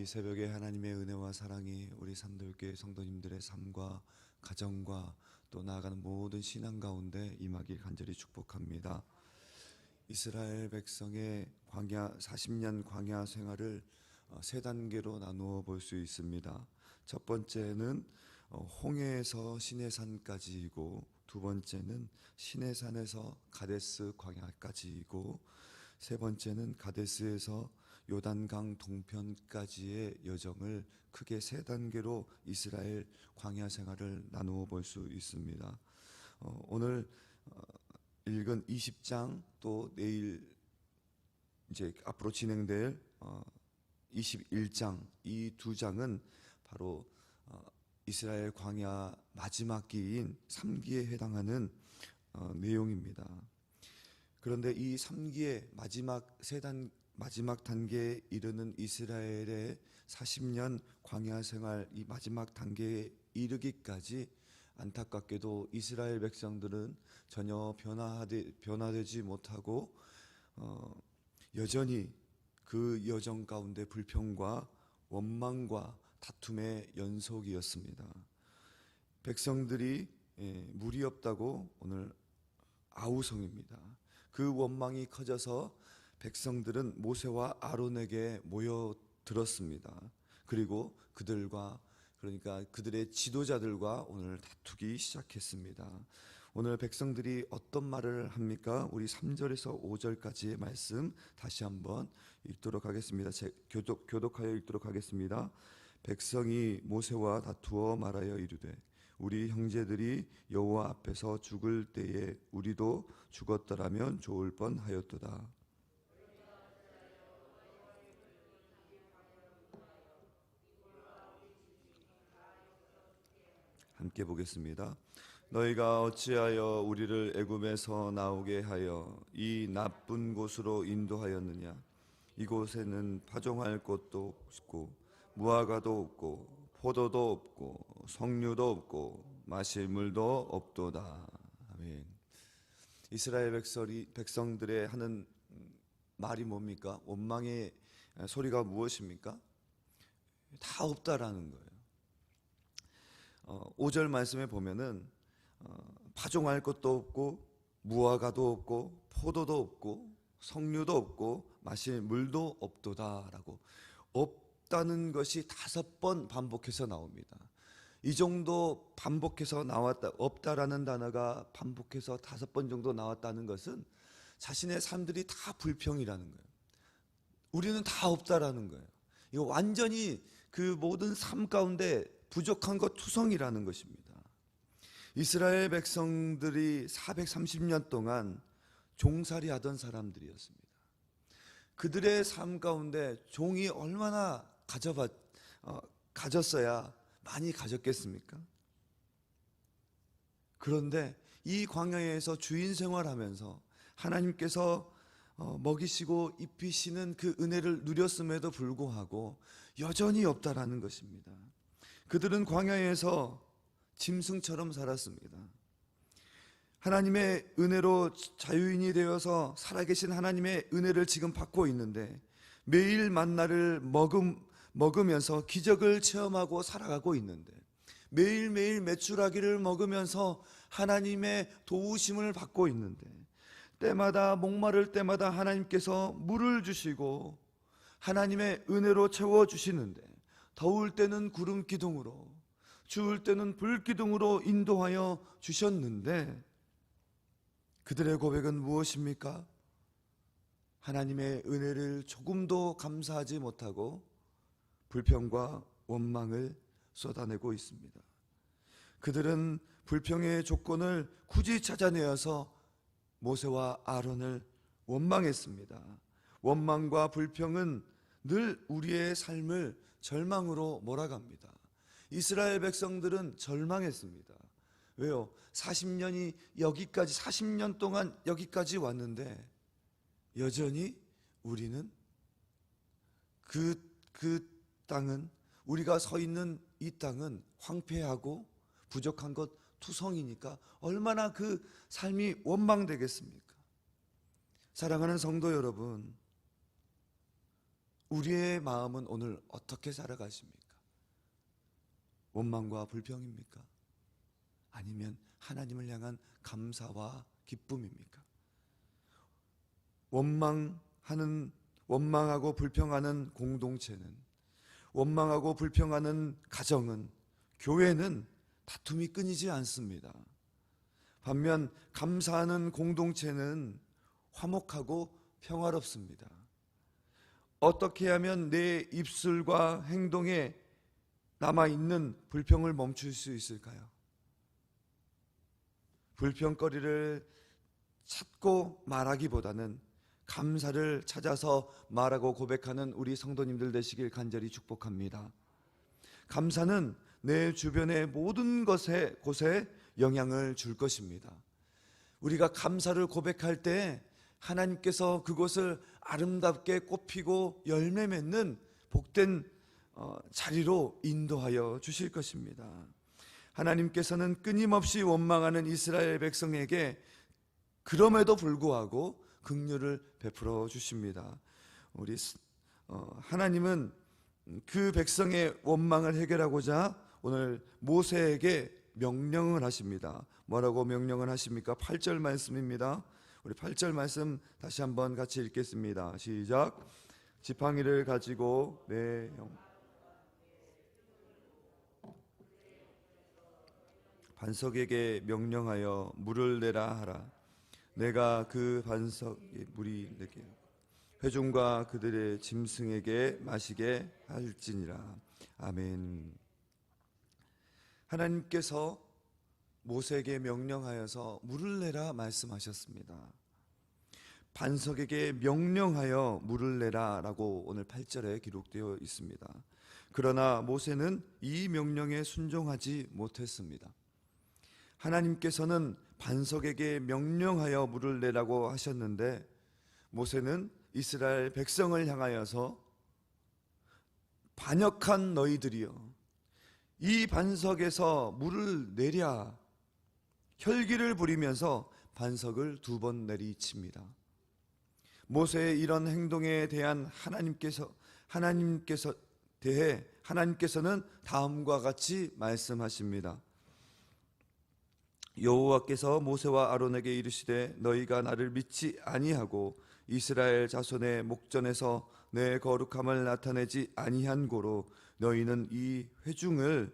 새벽에 하나님의 은혜와 사랑이 우리 산돌교회 성도님들의 삶과 가정과 또 나아가는 모든 신앙 가운데 임하길 간절히 축복합니다. 이스라엘 백성의 광야 40년 광야 생활을 세 단계로 나누어 볼 수 있습니다. 첫 번째는 홍해에서 시내산까지이고, 두 번째는 시내산에서 가데스 광야까지이고, 세 번째는 가데스에서 요단강 동편까지의 여정을 크게 세 단계로 이스라엘 광야 생활을 나누어 볼 수 있습니다. 오늘 읽은 20장 또 내일 이제 앞으로 진행될 21장, 이 두 장은 바로 이스라엘 광야 마지막 기인 3기에 해당하는 내용입니다. 그런데 이 3기의 마지막 단계에 이르는 이스라엘의 40년 광야 생활, 이 마지막 단계에 이르기까지 안타깝게도 이스라엘 백성들은 전혀 변화되지 못하고 여전히 그 여정 가운데 불평과 원망과 다툼의 연속이었습니다. 백성들이 물이 없다고 오늘 아우성입니다. 그 원망이 커져서 백성들은 모세와 아론에게 모여들었습니다. 그리고 그러니까 그들의 지도자들과 오늘 다투기 시작했습니다. 오늘 백성들이 어떤 말을 합니까? 우리 3절에서 5절까지의 말씀 다시 한번 읽도록 하겠습니다. 교독하여 읽도록 하겠습니다. 백성이 모세와 다투어 말하여 이르되 우리 형제들이 여호와 앞에서 죽을 때에 우리도 죽었더라면 좋을 뻔하였도다. 함께 보겠습니다. 너희가 어찌하여 우리를 애굽에서 나오게 하여 이 나쁜 곳으로 인도하였느냐? 이곳에는 파종할 곳도 없고 무화과도 없고 포도도 없고 석류도 없고 마실 물도 없도다. 아멘. 이스라엘 백성들의 하는 말이 뭡니까? 원망의 소리가 무엇입니까? 다 없다라는 거예요. 5절 말씀에 보면은 파종할 것도 없고 무화과도 없고 포도도 없고 석류도 없고 마실 물도 없도다라고 없다는 것이 5번 반복해서 나옵니다. 이 정도 반복해서 나왔다, 없다라는 단어가 반복해서 5번 정도 나왔다는 것은 자신의 삶들이 다 불평이라는 거예요. 우리는 다 없다라는 거예요. 이거 완전히 그 모든 삶 가운데 부족한 것 투성이라는 것입니다. 이스라엘 백성들이 430년 동안 종살이 하던 사람들이었습니다. 그들의 삶 가운데 종이 얼마나 가졌어야 많이 가졌겠습니까? 그런데 이 광야에서 주인 생활하면서 하나님께서 먹이시고 입히시는 그 은혜를 누렸음에도 불구하고 여전히 없다라는 것입니다. 그들은 광야에서 짐승처럼 살았습니다. 하나님의 은혜로 자유인이 되어서 살아계신 하나님의 은혜를 지금 받고 있는데 매일 만나를 먹으면서 기적을 체험하고 살아가고 있는데 매일매일 메추라기를 먹으면서 하나님의 도우심을 받고 있는데 때마다 목마를 때마다 하나님께서 물을 주시고 하나님의 은혜로 채워주시는데 더울 때는 구름 기둥으로 추울 때는 불 기둥으로 인도하여 주셨는데 그들의 고백은 무엇입니까? 하나님의 은혜를 조금도 감사하지 못하고 불평과 원망을 쏟아내고 있습니다. 그들은 불평의 조건을 굳이 찾아내어서 모세와 아론을 원망했습니다. 원망과 불평은 늘 우리의 삶을 절망으로 몰아갑니다. 이스라엘 백성들은 절망했습니다. 왜요? 40년 동안 여기까지 왔는데 여전히 우리는 그 땅은, 우리가 서 있는 이 땅은 황폐하고 부족한 것 투성이니까 얼마나 그 삶이 원망되겠습니까? 사랑하는 성도 여러분, 우리의 마음은 오늘 어떻게 살아가십니까? 원망과 불평입니까? 아니면 하나님을 향한 감사와 기쁨입니까? 원망하고 불평하는 공동체는, 원망하고 불평하는 가정은, 교회는 다툼이 끊이지 않습니다. 반면 감사하는 공동체는 화목하고 평화롭습니다. 어떻게 하면 내 입술과 행동에 남아있는 불평을 멈출 수 있을까요? 불평거리를 찾고 말하기보다는 감사를 찾아서 말하고 고백하는 우리 성도님들 되시길 간절히 축복합니다. 감사는 내 주변의 모든 곳에 영향을 줄 것입니다. 우리가 감사를 고백할 때 하나님께서 그곳을 아름답게 꽃피고 열매 맺는 복된 자리로 인도하여 주실 것입니다. 하나님께서는 끊임없이 원망하는 이스라엘 백성에게 그럼에도 불구하고 긍휼을 베풀어 주십니다. 하나님은 그 백성의 원망을 해결하고자 오늘 모세에게 명령을 하십니다. 뭐라고 명령을 하십니까? 8절 말씀입니다. 우리 8절 말씀 다시 한번 같이 읽겠습니다. 시작. 지팡이를 가지고 내 반석에게 명령하여 물을 내라 하라. 내가 그 반석에 물이 내게 회중과 그들의 짐승에게 마시게 할지니라. 아멘. 하나님께서 모세에게 명령하여서 물을 내라 말씀하셨습니다. 반석에게 명령하여 물을 내라 라고 오늘 8절에 기록되어 있습니다. 그러나 모세는 이 명령에 순종하지 못했습니다. 하나님께서는 반석에게 명령하여 물을 내라고 하셨는데 모세는 이스라엘 백성을 향하여서 반역한 너희들이여 이 반석에서 물을 내랴 혈기를 부리면서 반석을 2번 내리칩니다. 모세의 이런 행동에 대한 하나님께서는 다음과 같이 말씀하십니다. 여호와께서 모세와 아론에게 이르시되 너희가 나를 믿지 아니하고 이스라엘 자손의 목전에서 내 거룩함을 나타내지 아니한 고로 너희는 이 회중을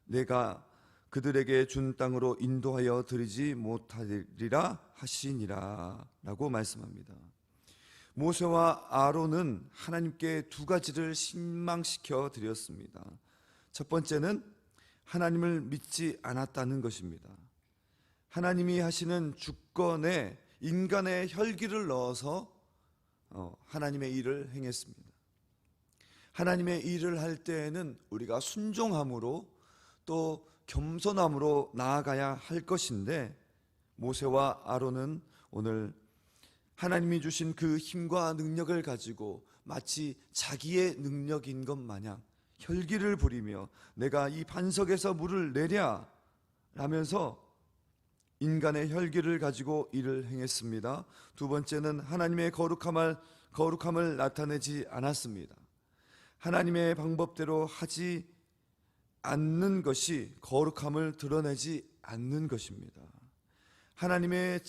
내가 그들에게 준 땅으로 인도하여 드리지 못하리라 하시니라 라고 말씀합니다. 모세와 아론은 하나님께 2가지를 신망시켜 드렸습니다. 첫 번째는 하나님을 믿지 않았다는 것입니다. 하나님이 하시는 주권에 인간의 혈기를 넣어서 하나님의 일을 행했습니다. 하나님의 일을 할 때에는 우리가 순종함으로 또 겸손함으로 나아가야 할 것인데 모세와 아론은 오늘 하나님이 주신 그 힘과 능력을 가지고 마치 자기의 능력인 것 마냥 혈기를 부리며 내가 이 반석에서 물을 내랴 라면서 인간의 혈기를 가지고 일을 행했습니다. 2번째는 하나님의 거룩함을 나타내지 않았습니다. 하나님의 방법대로 하지 않는 것이 거룩함을 드러내지 않는 것입니다. 하나님의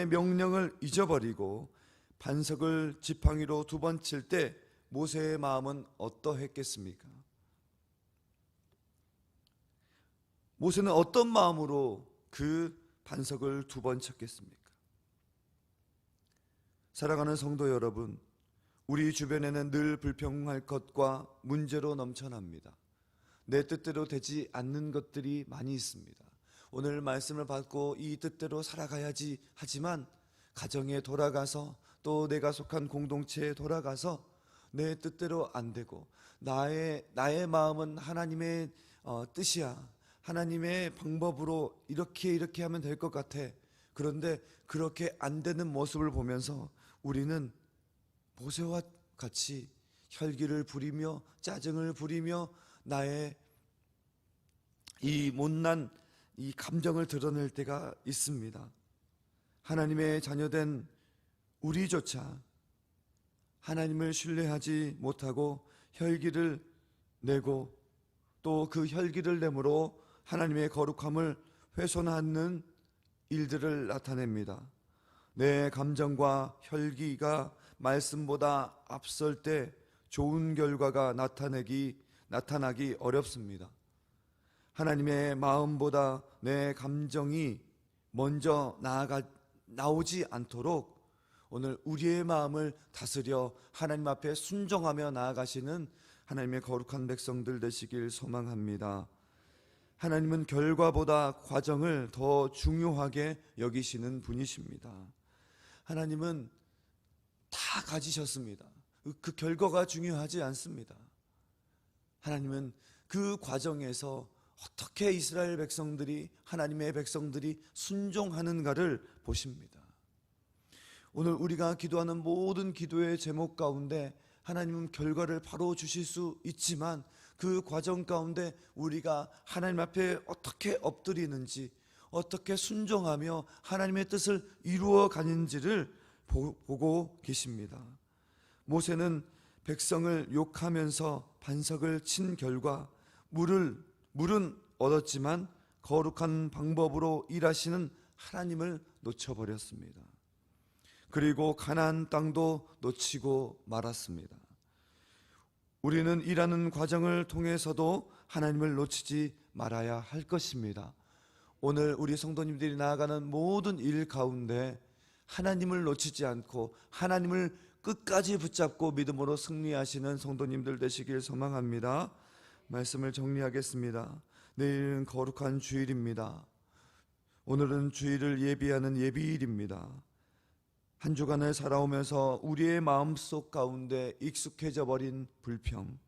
명령을 잊어버리고 반석을 지팡이로 2번 칠 때 모세의 마음은 어떠했겠습니까? 모세는 어떤 마음으로 그 반석을 2번 쳤겠습니까? 사랑하는 성도 여러분, 우리 주변에는 늘 불평할 것과 문제로 넘쳐납니다. 내 뜻대로 되지 않는 것들이 많이 있습니다. 오늘 말씀을 받고 이 뜻대로 살아가야지 하지만 가정에 돌아가서 또 내가 속한 공동체에 돌아가서 내 뜻대로 안 되고 나의 마음은 하나님의 뜻이야. 하나님의 방법으로 이렇게 하면 될 것 같아. 그런데 그렇게 안 되는 모습을 보면서 우리는 모세와 같이 혈기를 부리며 짜증을 부리며 나의 이 못난 이 감정을 드러낼 때가 있습니다. 하나님의 자녀된 우리조차 하나님을 신뢰하지 못하고 혈기를 내고 또 그 혈기를 내므로 하나님의 거룩함을 훼손하는 일들을 나타냅니다. 내 감정과 혈기가 말씀보다 앞설 때 좋은 결과가 나타나기 어렵습니다. 하나님의 마음보다 내 감정이 먼저 나오지 않도록 오늘 우리의 마음을 다스려 하나님 앞에 순종하며 나아가시는 하나님의 거룩한 백성들 되시길 소망합니다. 하나님은 결과보다 과정을 더 중요하게 여기시는 분이십니다. 하나님은 다 가지셨습니다. 그 결과가 중요하지 않습니다. 하나님은 그 과정에서 어떻게 이스라엘 백성들이, 하나님의 백성들이 순종하는가를 보십니다. 오늘 우리가 기도하는 모든 기도의 제목 가운데 하나님은 결과를 바로 주실 수 있지만 그 과정 가운데 우리가 하나님 앞에 어떻게 엎드리는지, 어떻게 순종하며 하나님의 뜻을 이루어 가는지를 보고 계십니다. 모세는 백성을 욕하면서 반석을 친 결과 물은 얻었지만 거룩한 방법으로 일하시는 하나님을 놓쳐버렸습니다. 그리고 가나안 땅도 놓치고 말았습니다. 우리는 일하는 과정을 통해서도 하나님을 놓치지 말아야 할 것입니다. 오늘 우리 성도님들이 나아가는 모든 일 가운데 하나님을 놓치지 않고 하나님을 끝까지 붙잡고 믿음으로 승리하시는 성도님들 되시길 소망합니다. 말씀을 정리하겠습니다. 내일은 거룩한 주일입니다. 오늘은 주일을 예비하는 예비일입니다. 한 주간을 살아오면서 우리의 마음속 가운데 익숙해져 버린 불평,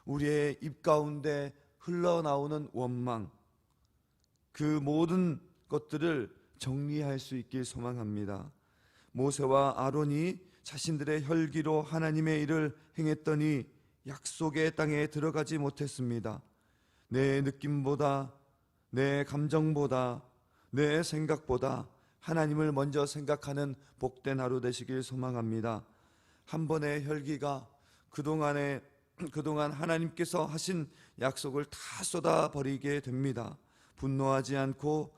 우리의 입 가운데 흘러나오는 원망, 그 모든 것들을 정리할 수 있길 소망합니다. 모세와 아론이 자신들의 혈기로 하나님의 일을 행했더니 약속의 땅에 들어가지 못했습니다. 내 느낌보다, 내 감정보다, 내 생각보다 하나님을 먼저 생각하는 복된 하루 되시길 소망합니다. 한 번의 혈기가 그동안 하나님께서 하신 약속을 다 쏟아버리게 됩니다. 분노하지 않고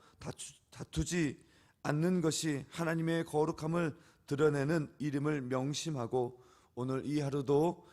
다투지 않는 것이 하나님의 거룩함을 드러내는 이름을 명심하고 오늘 이 하루도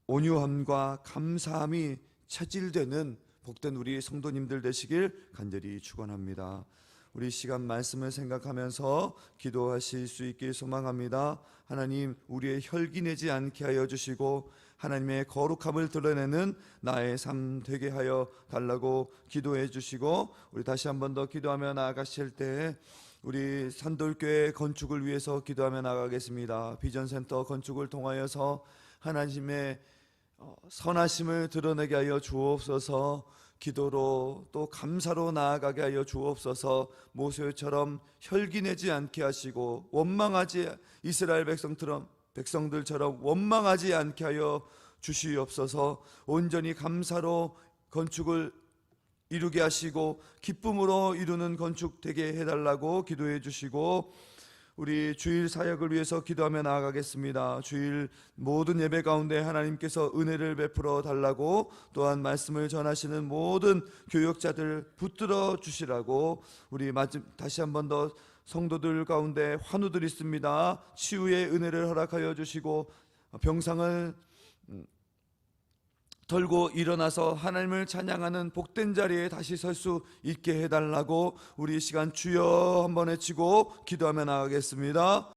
온유함과 감사함이 체질되는 복된 우리 성도님들 되시길 간절히 축원합니다. 우리 시간 말씀을 생각하면서 기도하실 수 있길 소망합니다. 하나님, 우리의 혈기 내지 않게 하여 주시고 하나님의 거룩함을 드러내는 나의 삶 되게 하여 달라고 기도해 주시고, 우리 다시 한 번 더 기도하며 나아가실 때 우리 산돌교회 건축을 위해서 기도하며 나가겠습니다. 비전센터 건축을 통하여서 하나님의 선하심을 드러내게 하여 주옵소서. 기도로 또 감사로 나아가게 하여 주옵소서. 모세처럼 혈기 내지 않게 하시고 이스라엘 백성들처럼 원망하지 않게 하여 주시옵소서. 온전히 감사로 건축을 이루게 하시고 기쁨으로 이루는 건축 되게 해달라고 기도해 주시고, 우리 주일 사역을 위해서 기도하며 나아가겠습니다. 주일 모든 예배 가운데 하나님께서 은혜를 베풀어 달라고, 또한 말씀을 전하시는 모든 교역자들 붙들어 주시라고, 우리 다시 한 번 더 성도들 가운데 환우들 있습니다. 치유의 은혜를 허락하여 주시고 병상을 털고 일어나서 하나님을 찬양하는 복된 자리에 다시 설 수 있게 해달라고 우리 시간 주여 한번 외치고 기도하며 나가겠습니다.